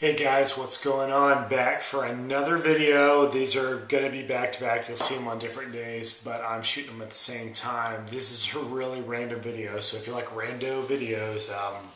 Hey guys, what's going on? Back for another video. These are going to be back to back. You'll see them on different days, but I'm shooting them at the same time. This is a really random video, so if you like rando videos,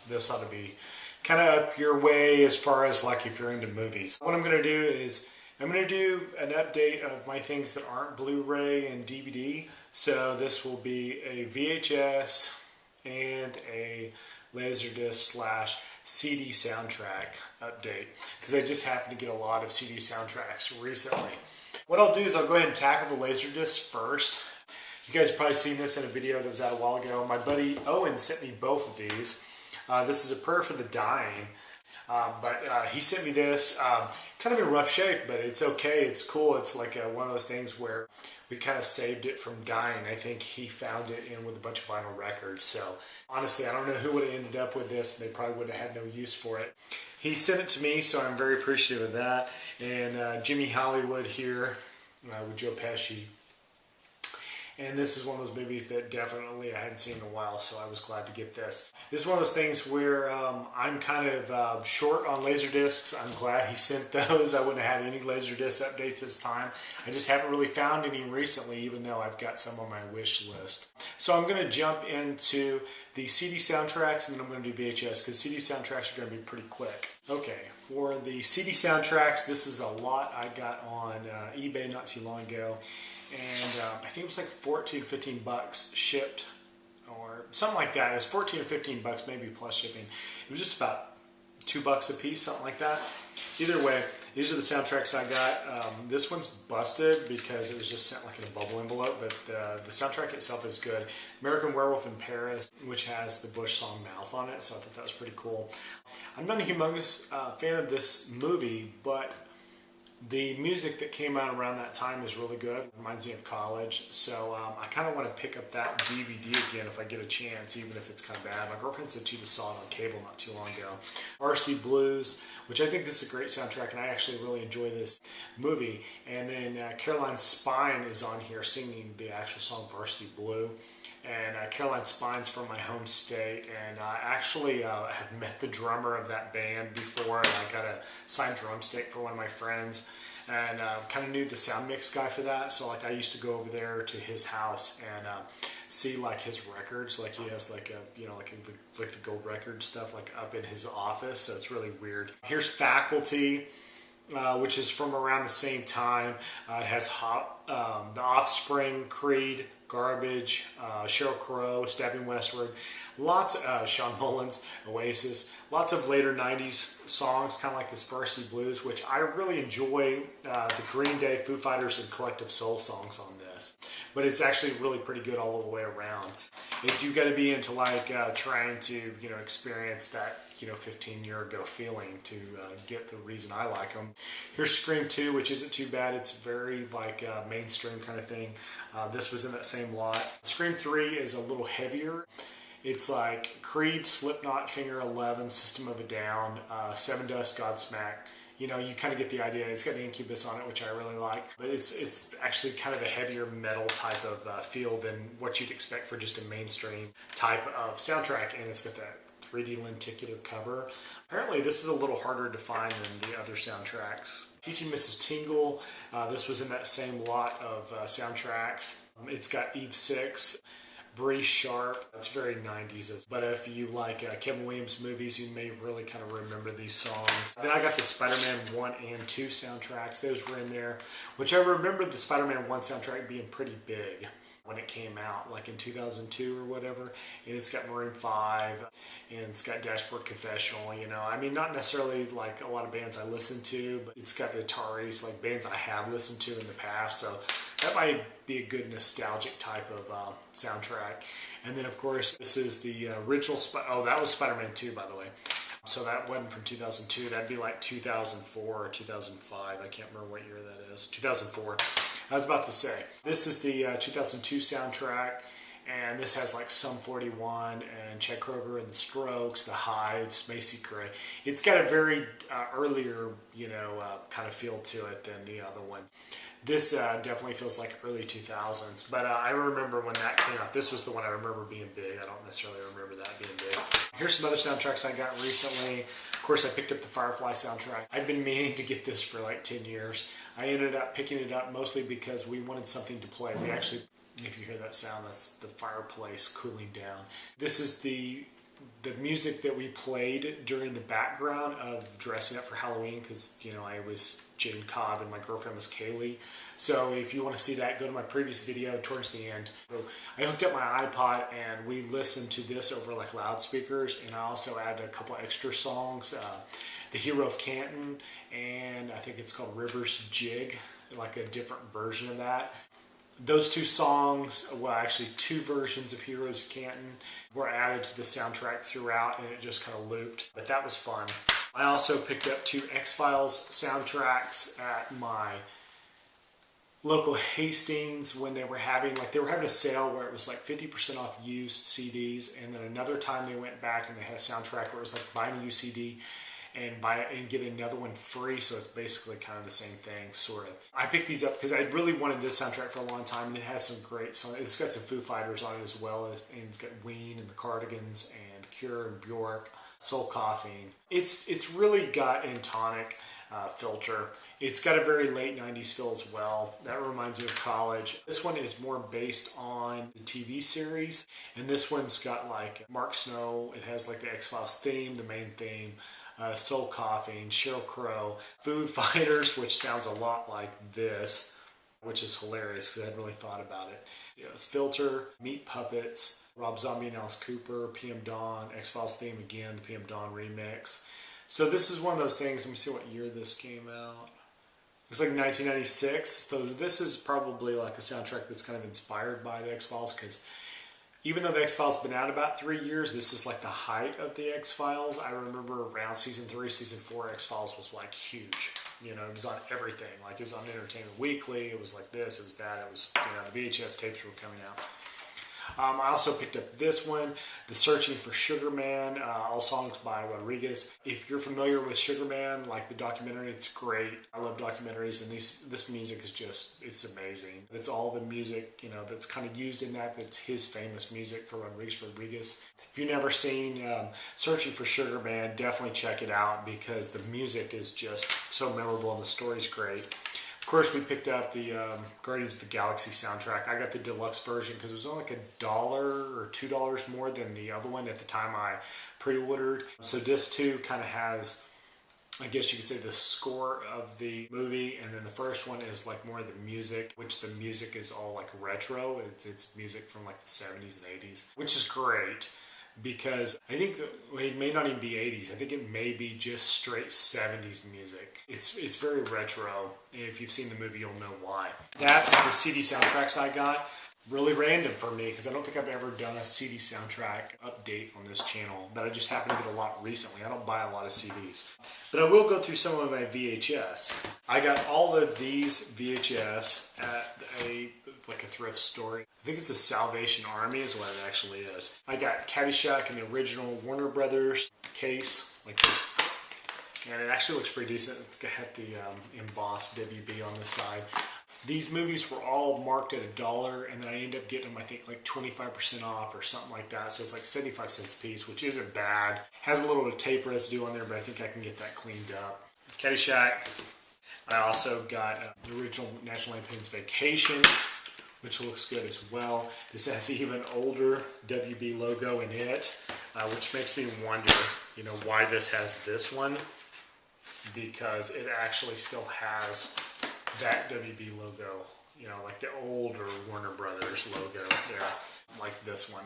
this ought to be kind of up your way as far as like if you're into movies. What I'm going to do is I'm going to do an update of my things that aren't Blu-ray and DVD. So this will be a VHS and a Laserdisc CD soundtrack update because I just happened to get a lot of CD soundtracks recently. What I'll do is I'll go ahead and tackle the Laserdisc first. You guys have probably seen this in a video that was out a while ago. My buddy Owen sent me both of these. This is A Prayer for the Dying, but he sent me this kind of in rough shape, but it's okay, it's cool. It's like one of those things where we kind of saved it from dying. I think he found it in with a bunch of vinyl records. So honestly, I don't know who would have ended up with this. They probably would have had no use for it. He sent it to me, so I'm very appreciative of that. And Jimmy Hollywood here with Joe Pesci. And this is one of those movies that definitely I hadn't seen in a while, so I was glad to get this. This is one of those things where I'm kind of short on Laserdiscs. I'm glad he sent those. I wouldn't have had any Laserdisc updates this time. I just haven't really found any recently, even though I've got some on my wish list. So I'm going to jump into the CD soundtracks, and then I'm going to do VHS, because CD soundtracks are going to be pretty quick. Okay, for the CD soundtracks, this is a lot I got on eBay not too long ago. And I think it was like 14, 15 bucks shipped or something like that. It was 14 or 15 bucks maybe plus shipping. It was just about $2 a piece, something like that. Either way, these are the soundtracks I got. This one's busted because it was just sent like in a bubble envelope, but the soundtrack itself is good. American Werewolf in Paris, which has the Bush song Mouth on it, so I thought that was pretty cool. I'm not a humongous fan of this movie, but the music that came out around that time is really good. It reminds me of college, so I kind of want to pick up that DVD again if I get a chance, even if it's kind of bad. My girlfriend said she just saw it on cable not too long ago. Varsity Blues, which I think this is a great soundtrack, and I actually really enjoy this movie. And then Caroline Spine is on here singing the actual song Varsity Blue. And Caroline Spine's from my home state, and I actually have met the drummer of that band before, and I got a signed drum stick for one of my friends, and kind of knew the sound mix guy for that, so like I used to go over there to his house and see like his records, like he has like a, you know, like the gold record stuff like up in his office, so it's really weird. Here's Faculty, which is from around the same time. It has The Offspring, Creed, Garbage, Sheryl Crow, Stabbing Westward, lots of Sean Mullins, Oasis, lots of later 90s songs, kind of like this Varsity Blues, which I really enjoy the Green Day, Foo Fighters, and Collective Soul songs on this. But it's actually really pretty good all the way around. You've got to be into like trying to, you know, experience that, you know, 15-year ago feeling to get the reason I like them. Here's Scream 2, which isn't too bad. It's very like mainstream kind of thing. This was in that same lot. Scream 3 is a little heavier. It's like Creed, Slipknot, Finger 11, System of a Down, Seven Dust, Godsmack. You know, you kind of get the idea. It's got the Incubus on it, which I really like. But it's actually kind of a heavier metal type of feel than what you'd expect for just a mainstream type of soundtrack. And it's got that 3D lenticular cover. Apparently this is a little harder to find than the other soundtracks. Teaching Mrs. Tingle, this was in that same lot of soundtracks. It's got Eve 6, Bree Sharp. It's very 90s. But if you like Kevin Williams movies, you may really kind of remember these songs. Then I got the Spider-Man 1 and 2 soundtracks. Those were in there, which I remember the Spider-Man 1 soundtrack being pretty big when it came out, like in 2002 or whatever. And it's got Maroon 5, and it's got Dashboard Confessional, you know. I mean, not necessarily like a lot of bands I listen to, but it's got the Ataris, like bands I have listened to in the past, so that might be a good nostalgic type of soundtrack. And then, of course, this is the original, oh, that was Spider-Man 2, by the way. So that wasn't from 2002. That'd be like 2004 or 2005. I can't remember what year that is. 2004. I was about to say. This is the 2002 soundtrack, And this has like Sum 41 and Chet Kroeger and the Strokes, the Hives, Macy Gray. It's got a very earlier, kind of feel to it than the other ones. This definitely feels like early 2000s, but I remember when that came out. This was the one I remember being big. I don't necessarily remember that being big. Here's some other soundtracks I got recently. Of course, I picked up the Firefly soundtrack. I've been meaning to get this for like 10 years. I ended up picking it up mostly because we wanted something to play. We actually, if you hear that sound, that's the fireplace cooling down. This is the music that we played during the background of dressing up for Halloween because, I was Jane Cobb and my girlfriend was Kaylee. So if you want to see that, go to my previous video towards the end. So I hooked up my iPod and we listened to this over like loudspeakers, and I also added a couple extra songs. The Hero of Canton, and I think it's called River's Jig, like a different version of that. Those two songs, well actually two versions of Heroes of Canton, were added to the soundtrack throughout, and it just kind of looped, but that was fun. I also picked up 2 X-Files soundtracks at my local Hastings when they were having a sale where it was like 50% off used CDs, and then another time they went back and they had a soundtrack where it was like buy a new CD and get another one free, so it's basically kind of the same thing, sort of. I picked these up because I really wanted this soundtrack for a long time, and it has some great songs. It's got some Foo Fighters on it as well, and it's got Ween and the Cardigans and Cure and Bjork, Soul Coughing. It's really got Intonic filter. It's got a very late 90s feel as well. That reminds me of college. This one is more based on the TV series, and this one's got like Mark Snow. It has like the X-Files theme, the main theme, Soul Coughing, Sheryl Crow, Foo Fighters, which sounds a lot like this, which is hilarious because I hadn't really thought about it. It's Filter, Meat Puppets, Rob Zombie and Alice Cooper, PM Dawn, X-Files theme again, the PM Dawn remix. So this is one of those things. Let me see what year this came out. It's like 1996. So this is probably like a soundtrack that's kind of inspired by the X-Files, because even though the X-Files been out about 3 years, this is like the height of the X-Files. I remember around season 3, season 4, X-Files was like huge. It was on everything. Like it was on Entertainment Weekly. It was like this. It was that. It was, the VHS tapes were coming out. I also picked up this one, The Searching for Sugar Man, all songs by Rodriguez. If you're familiar with Sugar Man, like the documentary, it's great. I love documentaries, and this music is just, it's amazing. It's all the music, that's kind of used in that. That's his famous music for Rodriguez. If you've never seen Searching for Sugar Man, definitely check it out because the music is just so memorable and the story's great. Of course, we picked up the Guardians of the Galaxy soundtrack. I got the deluxe version because it was only like $1 or $2 more than the other one at the time I pre-ordered. So disc 2 kind of has, I guess you could say, the score of the movie, and then the first one is like more of the music, which the music is all like retro. It's music from like the 70s and 80s, which is great. Because I think that it may not even be 80s. I think it may be just straight 70s music. It's very retro. If you've seen the movie, you'll know why. That's the CD soundtracks I got. Really random for me because I don't think I've ever done a CD soundtrack update on this channel, but I just happen to get a lot recently. I don't buy a lot of CDs. But I will go through some of my VHS. I got all of these VHS at a thrift store. I think it's the Salvation Army is what it actually is. I got Caddyshack in the original Warner Brothers case, and it actually looks pretty decent. It's got the embossed WB on the side. These movies were all marked at $1, and then I ended up getting them, I think, like 25% off or something like that. So it's like 75 cents a piece, which isn't bad. Has a little bit of tape residue on there, but I think I can get that cleaned up. Caddyshack. I also got the original National Lampoon's Vacation, which looks good as well. This has an even older WB logo in it, which makes me wonder, why this has this one, because it actually still has that WB logo, like the older Warner Brothers logo there, like this one.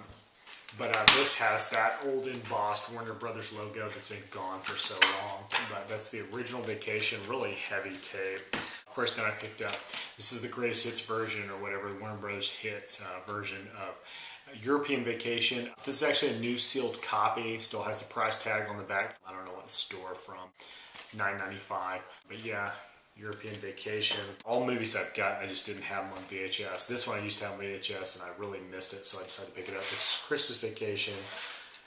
But this has that old embossed Warner Brothers logo that's been gone for so long. But that's the original Vacation, really heavy tape. Of course, then I picked up, this is the greatest hits version, or whatever, the Warner Brothers hits version of European Vacation. This is actually a new sealed copy, still has the price tag on the back. I don't know what store from, $9.95. But yeah, European Vacation. All movies I've got, I just didn't have them on VHS. This one I used to have on VHS and I really missed it, so I decided to pick it up. This is Christmas Vacation,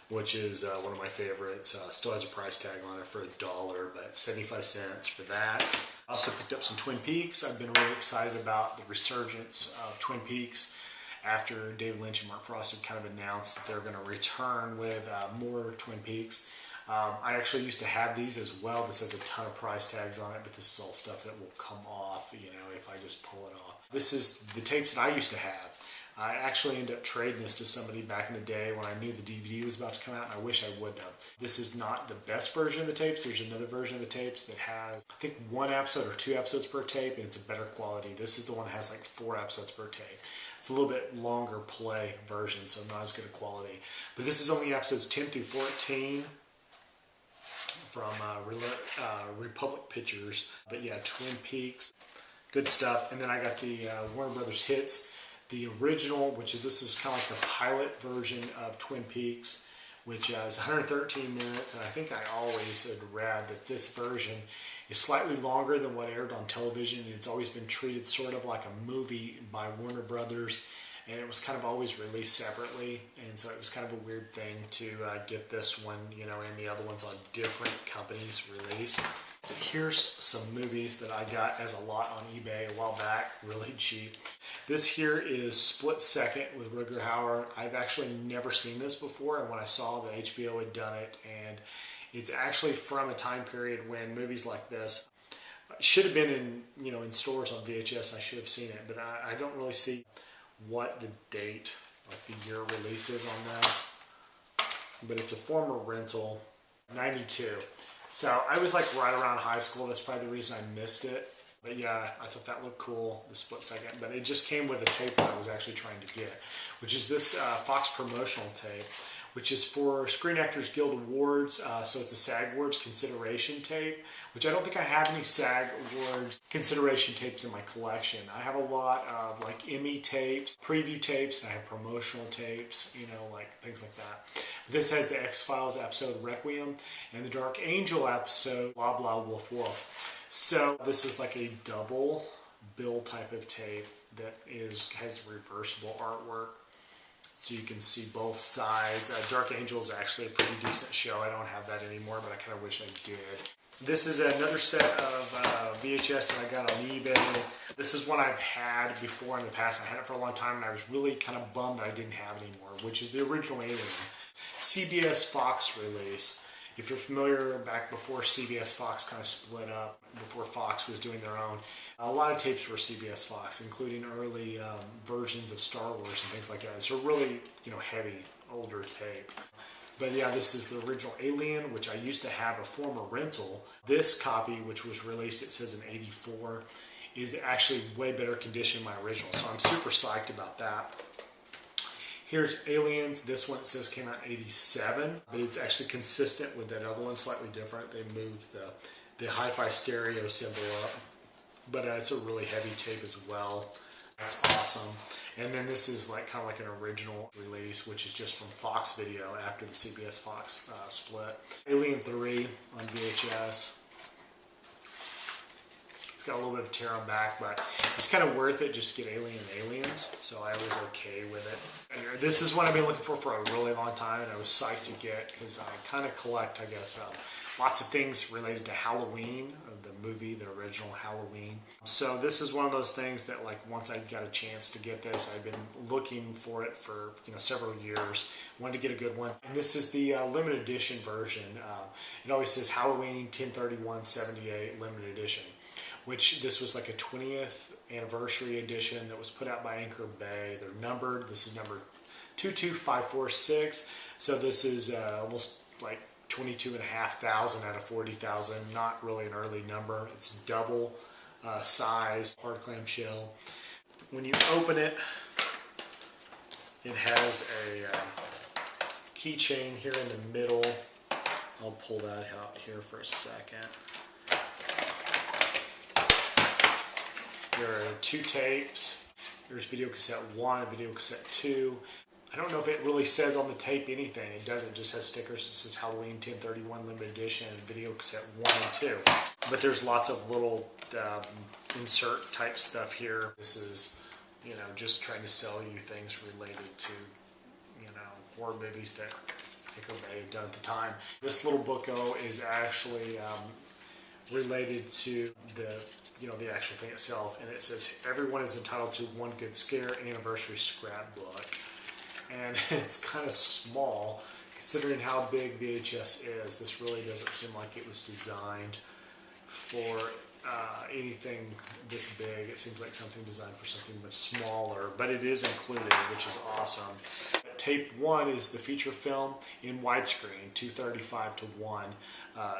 which is one of my favorites. Still has a price tag on it for $1, but 75 cents for that. I also picked up some Twin Peaks. I've been really excited about the resurgence of Twin Peaks after David Lynch and Mark Frost had kind of announced that they're going to return with more Twin Peaks. I actually used to have these as well. This has a ton of price tags on it, but this is all stuff that will come off, you know, if I just pull it off. This is the tapes that I used to have. I actually ended up trading this to somebody back in the day when I knew the DVD was about to come out, and I wish I would have. This is not the best version of the tapes. There's another version of the tapes that has, I think, 1 episode or 2 episodes per tape, and it's a better quality. This is the one that has like 4 episodes per tape. It's a little bit longer play version, so not as good a quality. But this is only episodes 10 through 14. From Republic Pictures. But yeah, Twin Peaks, good stuff. And then I got the Warner Brothers Hits, the original, this is kind of like the pilot version of Twin Peaks, which is 113 minutes. And I think I always had read that this version is slightly longer than what aired on television. It's always been treated sort of like a movie by Warner Brothers. And it was kind of always released separately, and so it was kind of a weird thing to get this one, you know, and the other ones on different companies' release. Here's some movies that I got as a lot on eBay a while back, really cheap. This here is Split Second with Rutger Hauer. I've actually never seen this before, and when I saw that HBO had done it, and it's actually from a time period when movies like this should have been in, you know, in stores on VHS. I should have seen it, but I don't really see what the date, like the year release is on this, but it's a former rental, 92. So I was like right around high school. That's probably the reason I missed it. But yeah, I thought that looked cool, the Split Second. But it just came with a tape that I was actually trying to get, which is this Fox promotional tape, which is for Screen Actors Guild Awards. So it's a SAG Awards consideration tape, which I don't think I have any SAG Awards consideration tapes in my collection. I have a lot of like Emmy tapes, preview tapes, and I have promotional tapes, you know, like things like that. This has the X-Files episode Requiem and the Dark Angel episode Blah Blah Wolf Wolf. So this is like a double bill type of tape that has reversible artwork, so you can see both sides. Dark Angel is actually a pretty decent show. I don't have that anymore, but I kind of wish I did. This is another set of VHS that I got on eBay. This is one I've had before in the past. I had it for a long time, and I was really kind of bummed that I didn't have it anymore, which is the original Alien. CBS Fox release. If you're familiar, back before CBS Fox kind of split up, before Fox was doing their own, a lot of tapes were CBS Fox, including early versions of Star Wars and things like that. It's a really, you know, heavy, older tape. But yeah, this is the original Alien, which I used to have a former rental. This copy, which was released, it says in '84, is actually way better condition than my original. So I'm super psyched about that. Here's Aliens. This one, it says, came out in '87, but it's actually consistent with that other one, slightly different. They moved the hi-fi stereo symbol up, but it's a really heavy tape as well. That's awesome. And then this is like kind of like an original release, which is just from Fox Video after the CBS Fox split. Alien 3 on VHS. Got a little bit of tear on back, but it's kind of worth it just to get Alien and Aliens, so I was okay with it. And this is one I've been looking for a really long time, and I was psyched to get, because I kind of collect, I guess, lots of things related to Halloween, the movie, the original Halloween. So this is one of those things that, like, once I got a chance to get this, I've been looking for it for, you know, several years. Wanted to get a good one. And this is the limited edition version. It always says Halloween 10/31/78 limited edition, which this was like a 20th anniversary edition that was put out by Anchor Bay. They're numbered. This is number 22546. So this is almost like 22,500 out of 40,000. Not really an early number. It's double size, hard clam shell. When you open it, it has a keychain here in the middle. I'll pull that out here for a second. There are 2 tapes. There's video cassette 1 and video cassette 2. I I don't know if it really says on the tape anything. It doesn't. It just has stickers. It says Halloween 1031 limited edition and video cassette 1 and 2. But there's lots of little insert type stuff here. This is, you know, just trying to sell you things related to, you know, horror movies that I think they had done at the time. This little book-o is actually related to the, you know, the actual thing itself, and it says everyone is entitled to one good scare anniversary scrapbook. And it's kind of small considering how big VHS is. This really doesn't seem like it was designed for anything this big. It seems like something designed for something much smaller, but it is included, which is awesome. Tape 1 is the feature film in widescreen, 2.35:1,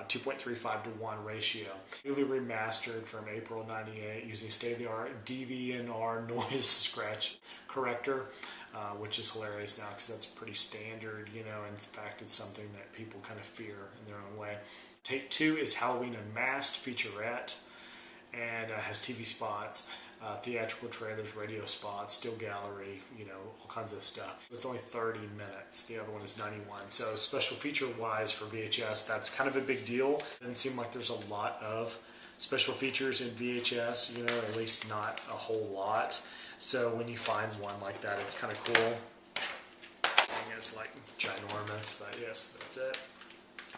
2.35:1 ratio. Newly remastered from April '98 using state-of-the-art DVNR noise scratch corrector, which is hilarious now because that's pretty standard, you know, and in fact it's something that people kind of fear in their own way. Tape 2 is Halloween Unmasked featurette, and has TV spots, theatrical trailers, radio spots, still gallery, you know, all kinds of stuff. It's only 30 minutes. The other one is 91. So special feature wise for VHS, that's kind of a big deal. Doesn't seem like there's a lot of special features in VHS, you know, at least not a whole lot. So when you find one like that, it's kind of cool. I think it's like ginormous, but yes, that's it.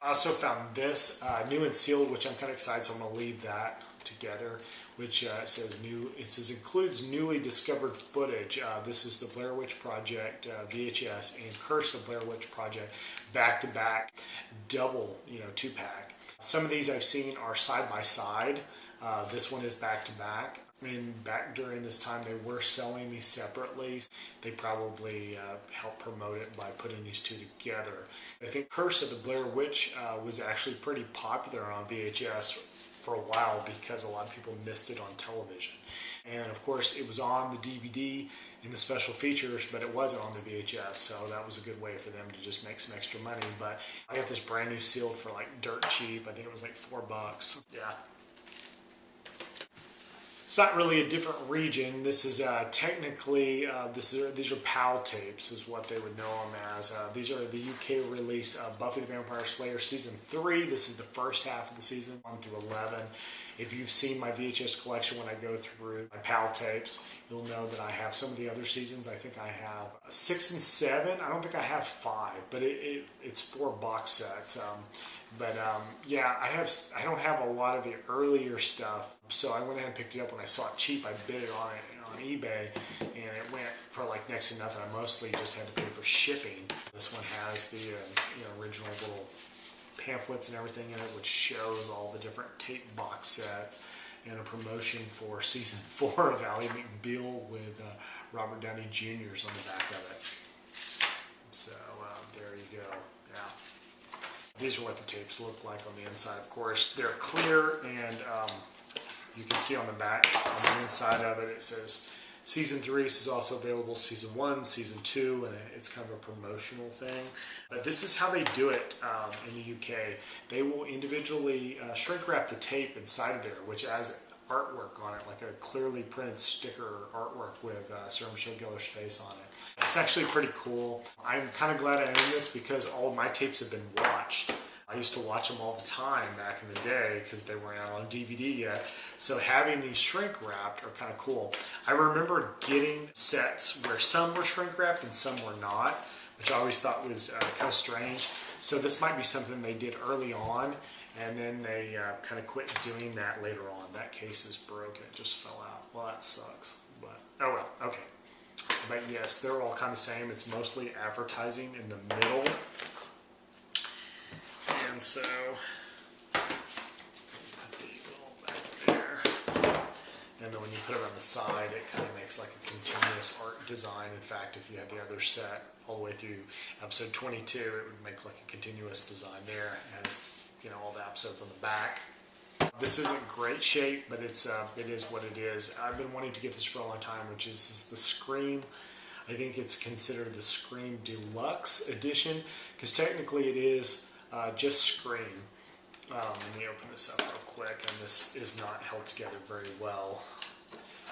I also found this new and sealed, which I'm kind of excited, so I'm going to leave that together, which says new. It says includes newly discovered footage. This is the Blair Witch Project VHS and Curse of Blair Witch Project back-to-back, double, you know, 2-pack. Some of these I've seen are side by side. This one is back-to-back. And back during this time, they were selling these separately. They probably helped promote it by putting these two together. I think Curse of the Blair Witch was actually pretty popular on VHS for a while because a lot of people missed it on television. And of course, it was on the DVD in the special features, but it wasn't on the VHS, so that was a good way for them to just make some extra money. But I got this brand new sealed for like dirt cheap. I think it was like $4. Yeah. It's not really a different region. This is technically, these are PAL tapes is what they would know them as. These are the UK release of Buffy the Vampire Slayer Season 3. This is the first half of the season, 1 through 11. If you've seen my VHS collection when I go through my PAL tapes, you'll know that I have some of the other seasons. I think I have 6 and 7. I don't think I have 5, but it's 4 box sets. Yeah, I don't have a lot of the earlier stuff, so I went ahead and picked it up when I saw it cheap. I bid it on eBay, and it went for like next to nothing. I mostly just had to pay for shipping. This one has the original little pamphlets and everything in it, which shows all the different tape box sets, and a promotion for season 4 of Ally McBeal with Robert Downey Jr.'s on the back of it. So there you go. Yeah. These are what the tapes look like on the inside. Of course, they're clear, and you can see on the back, on the inside of it, it says Season 3 is also available, Season 1, Season 2, and it's kind of a promotional thing. But this is how they do it in the UK. They will individually shrink wrap the tape inside of there, which has artwork on it, like a clearly printed sticker artwork with Sarah Michelle Gellar's face on it. It's actually pretty cool. I'm kind of glad I own this because all of my tapes have been watched. I used to watch them all the time back in the day because they weren't out on DVD yet. So having these shrink wrapped are kind of cool. I remember getting sets where some were shrink wrapped and some were not, which I always thought was kind of strange. So this might be something they did early on, and then they kind of quit doing that later on. That case is broken. It just fell out. Well, that sucks. But oh well, okay. But yes, they're all kind of the same. It's mostly advertising in the middle. And so, put these all back there. And then when you put them on the side, it kind of makes like a continuous art design. In fact, if you had the other set all the way through episode 22, it would make like a continuous design there. It has, you know, all the episodes on the back. This isn't great shape, but it is what it is. I've been wanting to get this for a long time, which is the Scream. I think it's considered the Scream Deluxe Edition, because technically it is just Scream. Let me open this up real quick, and this is not held together very well.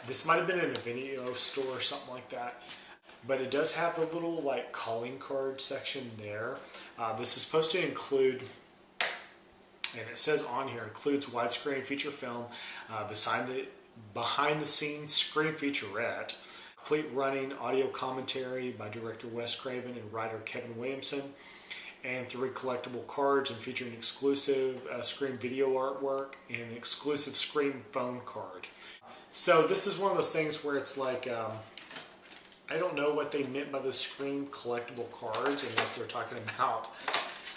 This might have been in a video store or something like that. but it does have the little like calling card section there. This is supposed to include, and it says on here, includes widescreen feature film, behind the scenes screen featurette, complete running audio commentary by director Wes Craven and writer Kevin Williamson, and 3 collectible cards and featuring exclusive screen video artwork and an exclusive screen phone card. So this is one of those things where it's like, I don't know what they meant by the screen collectible cards unless they're talking about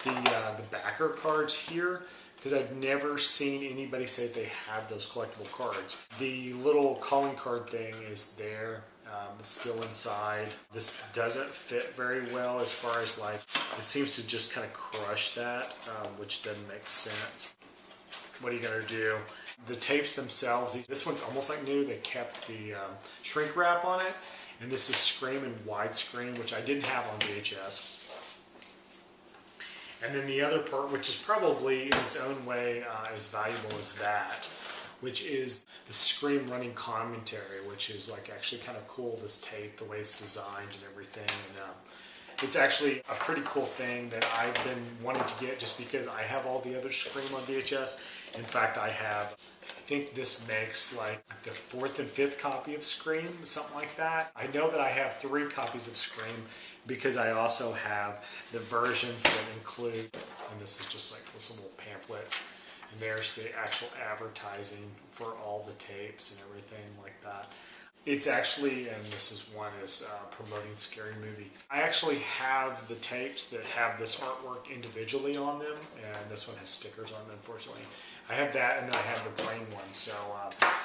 the backer cards here, because I've never seen anybody say they have those collectible cards. The little calling card thing is there. It's still inside. This doesn't fit very well as far as like, it seems to just kind of crush that, which doesn't make sense. What are you going to do? The tapes themselves, this one's almost like new. They kept the shrink wrap on it, and this is Scream in widescreen, which I didn't have on VHS. And then the other part, which is probably in its own way as valuable as that, which is the Scream running commentary, which is like actually kind of cool, this tape, the way it's designed and everything. And it's actually a pretty cool thing that I've been wanting to get just because I have all the other Scream on VHS. In fact, I think this makes like the 4th and 5th copy of Scream, something like that. I know that I have 3 copies of Scream because I also have the versions that include, and this is just like those little pamphlets, and there's the actual advertising for all the tapes and everything like that. It's actually, and this is one is promoting Scary Movie. I actually have the tapes that have this artwork individually on them, and this one has stickers on them, unfortunately. I have that, and then I have the plain one, so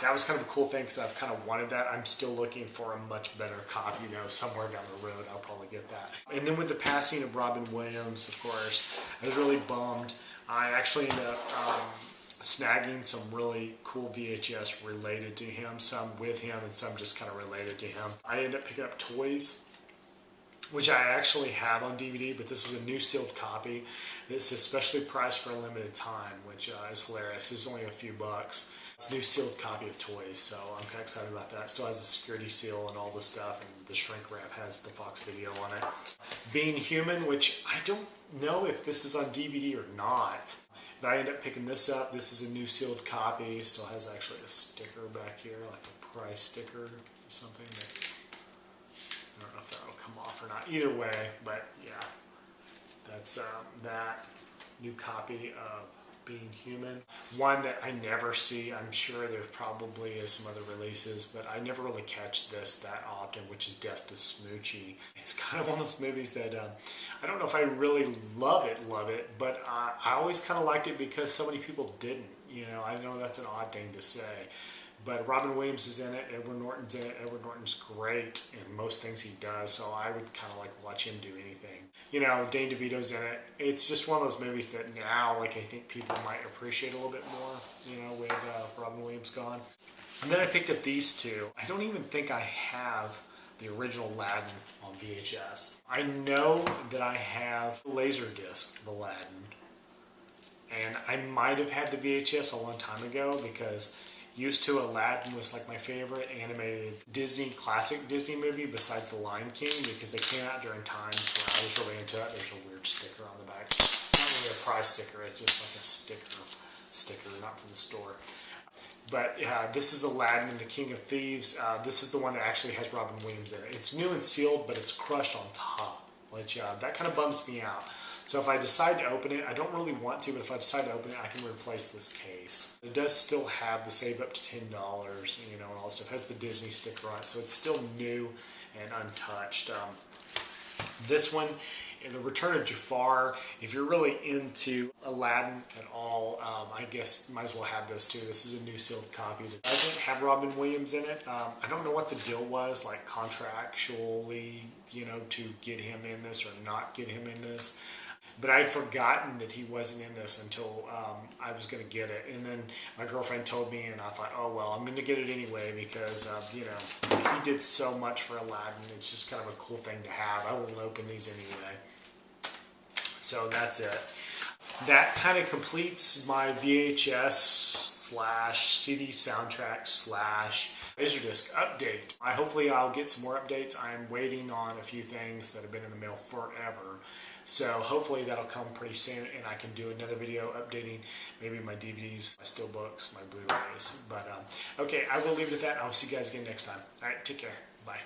that was kind of a cool thing because I've kind of wanted that. I'm still looking for a much better copy, somewhere down the road I'll probably get that. And then with the passing of Robin Williams, of course, I was really bummed. I actually ended up snagging some really cool VHS related to him, some with him and some just kind of related to him. I ended up picking up Toys, which I actually have on DVD, but this was a new sealed copy. This is specially priced for a limited time, which is hilarious. It's only a few bucks. It's a new sealed copy of Toys, so I'm kind of excited about that. It still has a security seal and all this stuff, and the shrink wrap has the Fox video on it. Being Human, which I don't know if this is on DVD or not. But I ended up picking this up. This is a new sealed copy. Still has actually a sticker back here, like a price sticker or something. I don't know if that'll come off or not. Either way, but yeah, that's that new copy of Being Human. One that I never see. I'm sure there probably is some other releases, but I never really catch this that often, which is Death to Smoochie. It's kind of one of those movies that I don't know if I really love it, but I always kind of liked it because so many people didn't. I know that's an odd thing to say. But Robin Williams is in it, Edward Norton's in it. Edward Norton's great in most things he does, so I would kind of like watch him do anything. Dane DeVito's in it. It's just one of those movies that now, like, I think people might appreciate a little bit more, with Robin Williams gone. And then I picked up these two. I don't even think I have the original Aladdin on VHS. I know that I have Laserdisc of Aladdin, and I might have had the VHS a long time ago because used to Aladdin was like my favorite animated classic Disney movie besides The Lion King, because they came out during times where I was really into it. There's a weird sticker on the back. Not really a prize sticker, it's just like a sticker, not from the store. But this is Aladdin and the King of Thieves. This is the one that actually has Robin Williams in it. It's new and sealed, but it's crushed on top, which that kind of bums me out. So if I decide to open it, I don't really want to, but if I decide to open it, I can replace this case. It does still have the save up to $10, and all this stuff. It has the Disney sticker on it, so it's still new and untouched. This one, The Return of Jafar, if you're really into Aladdin at all, I guess you might as well have this too. This is a new sealed copy that doesn't have Robin Williams in it. I don't know what the deal was, like contractually, to get him in this or not get him in this. But I had forgotten that he wasn't in this until I was going to get it. And then my girlfriend told me, and I thought, oh, well, I'm going to get it anyway because, he did so much for Aladdin. It's just kind of a cool thing to have. I won't open these anyway. So that's it. That kind of completes my VHS CD Soundtracks / Laserdisc update. Hopefully I'll get some more updates. I'm waiting on a few things that have been in the mail forever. So hopefully that'll come pretty soon and I can do another video updating maybe my DVDs, my steelbooks, my Blu-rays. But okay, I will leave it at that. I'll see you guys again next time. All right, take care. Bye.